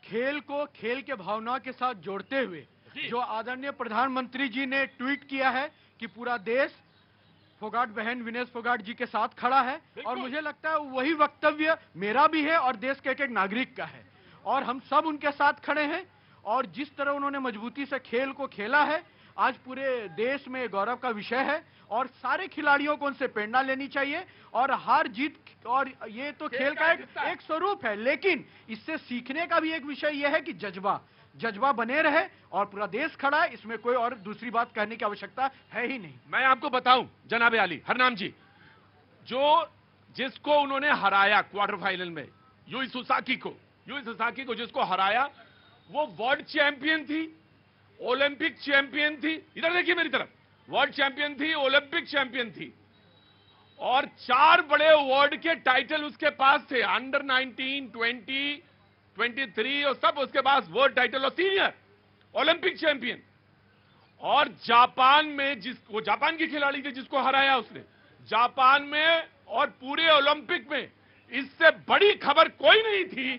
खेल को खेल के भावना के साथ जोड़ते हुए जो आदरणीय प्रधानमंत्री जी ने ट्वीट किया है कि पूरा देश फोगाट बहन विनेश फोगाट जी के साथ खड़ा है, और मुझे लगता है वही वक्तव्य मेरा भी है और देश के एक नागरिक का है, और हम सब उनके साथ खड़े हैं। और जिस तरह उन्होंने मजबूती से खेल को खेला है, आज पूरे देश में गौरव का विषय है, और सारे खिलाड़ियों को उनसे प्रेरणा लेनी चाहिए। और हार जीत, और ये तो खेल का एक स्वरूप है, लेकिन इससे सीखने का भी एक विषय यह है कि जज्बा बने रहे, और पूरा देश खड़ा है, इसमें कोई और दूसरी बात कहने की आवश्यकता है ही नहीं। मैं आपको बताऊं जनाबे आली हरनाम जी, जिसको उन्होंने हराया क्वार्टर फाइनल में, यूई सुसाकी को जिसको हराया, वो वर्ल्ड चैंपियन थी, ओलंपिक चैंपियन थी। इधर देखिए मेरी तरफ, वर्ल्ड चैंपियन थी, ओलंपिक चैंपियन थी, और 4 बड़े वर्ल्ड के टाइटल उसके पास थे, अंडर 19, 20, 23 और सब उसके पास वर्ल्ड टाइटल, और सीनियर ओलंपिक चैंपियन। और जापान में वो जापान की खिलाड़ी थी जिसको हराया उसने, जापान में और पूरे ओलंपिक में इससे बड़ी खबर कोई नहीं थी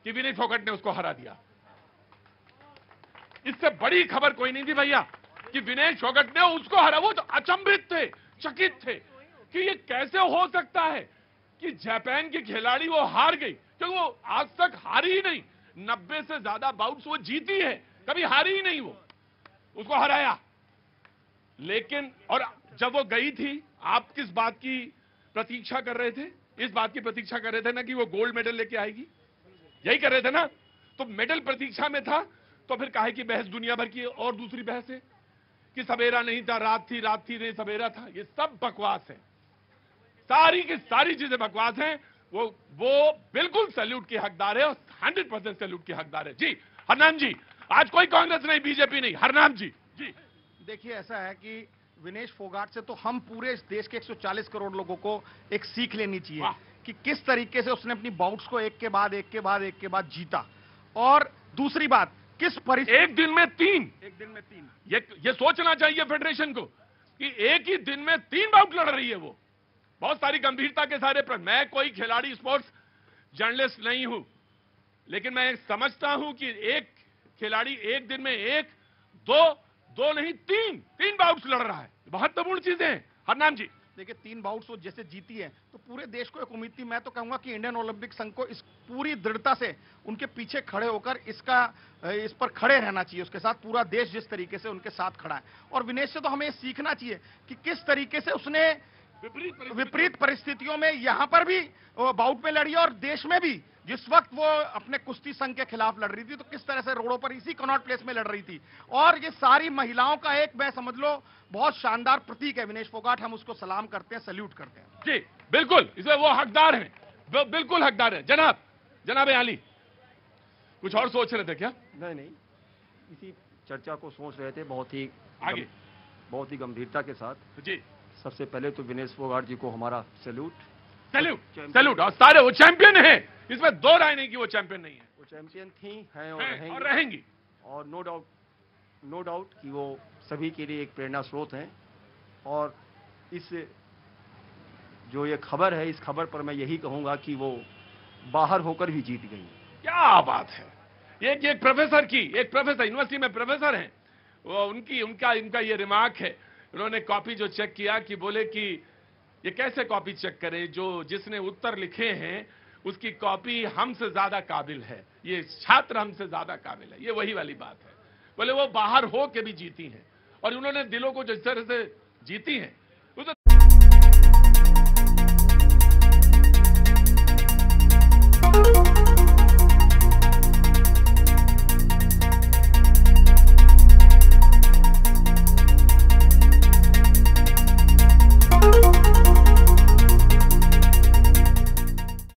कि विनेश फोगाट ने उसको हरा दिया। इससे बड़ी खबर कोई नहीं थी भैया कि विनेश फोगाट ने उसको हरा। वो तो अचंभित थे, चकित थे कि ये कैसे हो सकता है कि जापान की खिलाड़ी वो हार गई, क्योंकि वो आज तक हारी ही नहीं, 90 से ज्यादा बाउट्स वो जीती है, कभी हारी ही नहीं वो, उसको हराया। लेकिन और जब वो गई थी, आप किस बात की प्रतीक्षा कर रहे थे? इस बात की प्रतीक्षा कर रहे थे ना कि वो गोल्ड मेडल लेके आएगी, यही कर रहे थे ना? तो मेडल प्रतीक्षा में था, तो फिर काहे की बहस दुनिया भर की और दूसरी बहस है कि सवेरा नहीं था, रात थी नहीं सवेरा था। ये सब बकवास है, सारी की सारी चीजें बकवास हैं। वो बिल्कुल सैल्यूट के हकदार है, और 100% सैल्यूट के हकदार है। जी हरनाम जी, आज कोई कांग्रेस नहीं, बीजेपी नहीं। हरनाम जी देखिए, ऐसा है कि विनेश फोगाट से तो हम पूरे इस देश के 140 करोड़ लोगों को एक सीख लेनी चाहिए कि किस तरीके से उसने अपनी बाउट्स को एक के बाद जीता। और दूसरी बात, किस परिस्थिति, एक दिन में तीन ये सोचना चाहिए फेडरेशन को कि एक ही दिन में 3 बाउट लड़ रही है वो, बहुत सारी गंभीरता के सारे मैं कोई खिलाड़ी स्पोर्ट्स जर्नलिस्ट नहीं हूं, लेकिन मैं समझता हूं कि एक खिलाड़ी एक दिन में दो नहीं तीन बाउट्स लड़ रहा है, महत्वपूर्ण चीजें हैं। हरनाम जी देखिए, 3 बाउट्स वो जैसे जीती है, तो पूरे देश को एक उम्मीद थी। मैं तो कहूंगा कि इंडियन ओलंपिक संघ को इस पूरी दृढ़ता से उनके पीछे खड़े होकर इस पर खड़े रहना चाहिए, उसके साथ पूरा देश जिस तरीके से उनके साथ खड़ा है। और विनेश से तो हमें सीखना चाहिए कि किस तरीके से उसने विपरीत परिस्थितियों में यहां पर भी बाउट में लड़ी, और देश में भी जिस वक्त वो अपने कुश्ती संघ के खिलाफ लड़ रही थी, तो किस तरह से रोडों पर इसी कनॉट प्लेस में लड़ रही थी। और ये सारी महिलाओं का एक, मैं समझ लो, बहुत शानदार प्रतीक है विनेश फोगाट। हम उसको सलाम करते हैं, सल्यूट करते हैं। जी बिल्कुल, इसमें वो हकदार हैं, बिल्कुल हकदार है। जनाब आली कुछ और सोच रहे थे क्या? नहीं, इसी चर्चा को सोच रहे थे, बहुत ही गंभीरता के साथ। जी, सबसे पहले तो विनेश फोगाट जी को हमारा सैल्यूट। और सारे वो चैंपियन हैं, इसमें 2 राय नहीं कि वो चैंपियन नहीं है। वो चैंपियन थी, हैं और रहेंगी। और नो डाउट कि वो सभी के लिए एक प्रेरणा स्रोत हैं। और जो ये खबर है, इस खबर पर मैं यही कहूंगा कि वो बाहर होकर भी जीत गई। क्या बात है! एक प्रोफेसर यूनिवर्सिटी में प्रोफेसर हैं, वो उनका ये रिमार्क है। उन्होंने कॉपी जो चेक किया कि बोले कि ये कैसे कॉपी चेक करें, जिसने उत्तर लिखे हैं उसकी कॉपी हमसे ज्यादा काबिल है, ये छात्र हमसे ज्यादा काबिल है। ये वही वाली बात है। बोले वो बाहर हो के भी जीती हैं, और उन्होंने दिलों को जिस तरह से जीती हैं,